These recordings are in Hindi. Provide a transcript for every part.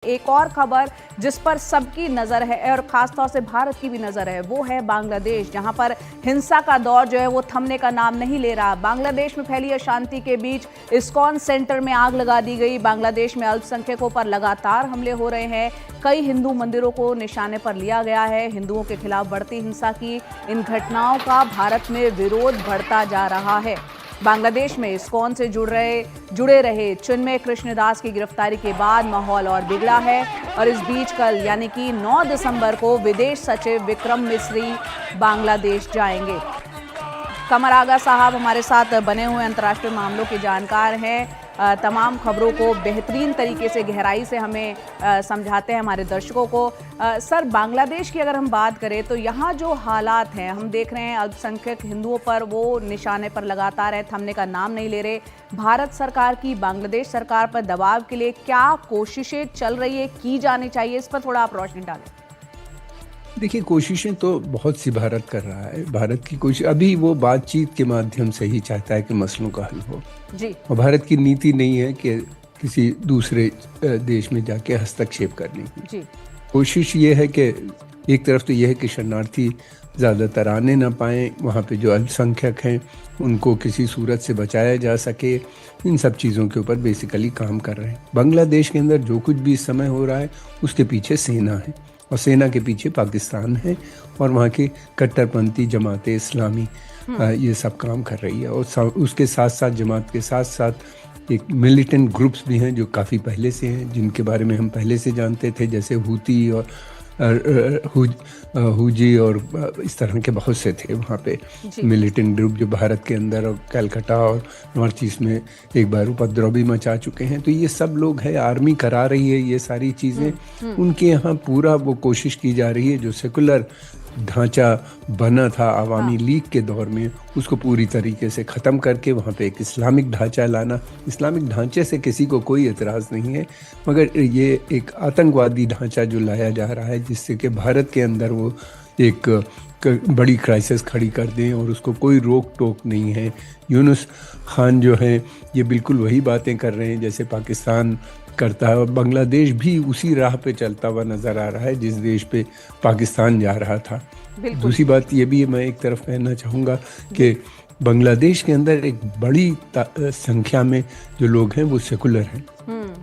एक और खबर जिस पर सबकी नजर है और खासतौर से भारत की भी नजर है वो है बांग्लादेश, जहां पर हिंसा का दौर जो है वो थमने का नाम नहीं ले रहा। बांग्लादेश में फैली अशांति के बीच इस्कॉन सेंटर में आग लगा दी गई। बांग्लादेश में अल्पसंख्यकों पर लगातार हमले हो रहे हैं। कई हिंदू मंदिरों को निशाने पर लिया गया है। हिंदुओं के खिलाफ बढ़ती हिंसा की इन घटनाओं का भारत में विरोध बढ़ता जा रहा है। बांग्लादेश में इस्कॉन से जुड़े रहे चिन्मय कृष्णदास की गिरफ्तारी के बाद माहौल और बिगड़ा है और इस बीच कल यानी कि 9 दिसंबर को विदेश सचिव विक्रम मिस्री बांग्लादेश जाएंगे। कमर आगा साहब हमारे साथ बने हुए अंतर्राष्ट्रीय मामलों के जानकार हैं। तमाम खबरों को बेहतरीन तरीके से गहराई से हमें समझाते हैं हमारे दर्शकों को। सर, बांग्लादेश की अगर हम बात करें तो यहाँ जो हालात हैं हम देख रहे हैं, अल्पसंख्यक हिंदुओं पर वो निशाने पर लगातार है, थमने का नाम नहीं ले रहे। भारत सरकार की बांग्लादेश सरकार पर दबाव के लिए क्या कोशिशें चल रही है, की जानी चाहिए, इस पर थोड़ा आप रोशनी डालें। देखिए, कोशिशें तो बहुत सी भारत कर रहा है। भारत की कोशिश अभी वो बातचीत के माध्यम से ही चाहता है कि मसलों का हल हो जी। और भारत की नीति नहीं है कि किसी दूसरे देश में जाके हस्तक्षेप करने की जी। कोशिश ये है कि एक तरफ तो यह है कि शरणार्थी ज़्यादातर आने ना पाएँ, वहाँ पे जो अल्पसंख्यक हैं उनको किसी सूरत से बचाया जा सके। इन सब चीज़ों के ऊपर बेसिकली काम कर रहे हैं। बांग्लादेश के अंदर जो कुछ भी इस समय हो रहा है उसके पीछे सेना है और सेना के पीछे पाकिस्तान है और वहाँ की कट्टरपंथी जमाते इस्लामी ये सब काम कर रही है। और उसके साथ साथ जमात के साथ साथ एक मिलिटेंट ग्रुप्स भी हैं जो काफ़ी पहले से हैं, जिनके बारे में हम पहले से जानते थे, जैसे हूती और हुजी और इस तरह के बहुत से थे वहाँ पे मिलिटेंट ग्रुप जो भारत के अंदर और कलकत्ता और नॉर्थ ईस्ट में एक बार उपद्रव भी मचा चुके हैं। तो ये सब लोग है, आर्मी करा रही है ये सारी चीज़ें। उनके यहाँ पूरा वो कोशिश की जा रही है जो सेकुलर ढांचा बना था आवामी लीग के दौर में, उसको पूरी तरीके से ख़त्म करके वहाँ पे एक इस्लामिक ढांचा लाना। इस्लामिक ढांचे से किसी को कोई एतराज़ नहीं है, मगर ये एक आतंकवादी ढांचा जो लाया जा रहा है जिससे कि भारत के अंदर वो एक बड़ी क्राइसिस खड़ी कर दें और उसको कोई रोक टोक नहीं है। यूनुस खान जो है ये बिल्कुल वही बातें कर रहे हैं जैसे पाकिस्तान करता है और बांग्लादेश भी उसी राह पे चलता हुआ नज़र आ रहा है जिस देश पे पाकिस्तान जा रहा था। दूसरी बात ये भी मैं एक तरफ कहना चाहूँगा कि बांग्लादेश के अंदर एक बड़ी संख्या में जो लोग हैं वो सेकुलर हैं।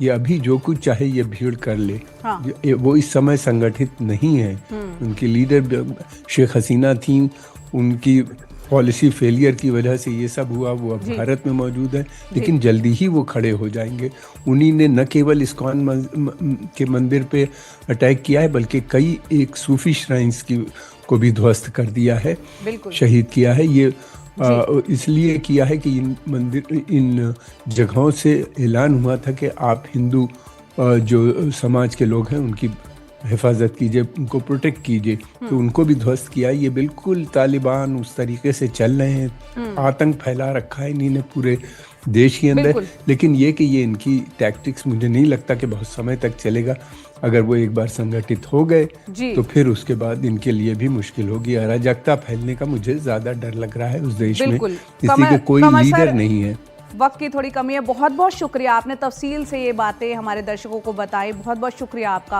ये अभी जो कुछ चाहे ये भीड़ कर ले। हाँ। वो इस समय संगठित नहीं है। उनकी लीडर शेख हसीना थी, उनकी पॉलिसी फेलियर की वजह से ये सब हुआ। वो अब भारत में मौजूद है लेकिन जल्दी ही वो खड़े हो जाएंगे। उन्हीं ने न केवल इस्कॉन के मंदिर पे अटैक किया है बल्कि कई एक सूफी श्राइन्स को भी ध्वस्त कर दिया है, शहीद किया है। ये इसलिए किया है कि इन जगहों से ऐलान हुआ था कि आप हिंदू जो समाज के लोग हैं उनकी हिफाजत कीजिए, उनको प्रोटेक्ट कीजिए। तो उनको भी ध्वस्त किया। ये बिल्कुल तालिबान उस तरीके से चल रहे हैं, आतंक फैला रखा है इन्हीं ने पूरे देश के अंदर। लेकिन ये कि ये इनकी टैक्टिक्स मुझे नहीं लगता कि बहुत समय तक चलेगा। अगर वो एक बार संगठित हो गए तो फिर उसके बाद इनके लिए भी मुश्किल होगी। अराजकता फैलने का मुझे ज़्यादा डर लग रहा है उस देश में, इसलिए कि कोई लीडर नहीं है। वक्त की थोड़ी कमी है। बहुत बहुत शुक्रिया, आपने तफसील से ये बातें हमारे दर्शकों को बताई। बहुत बहुत शुक्रिया आपका।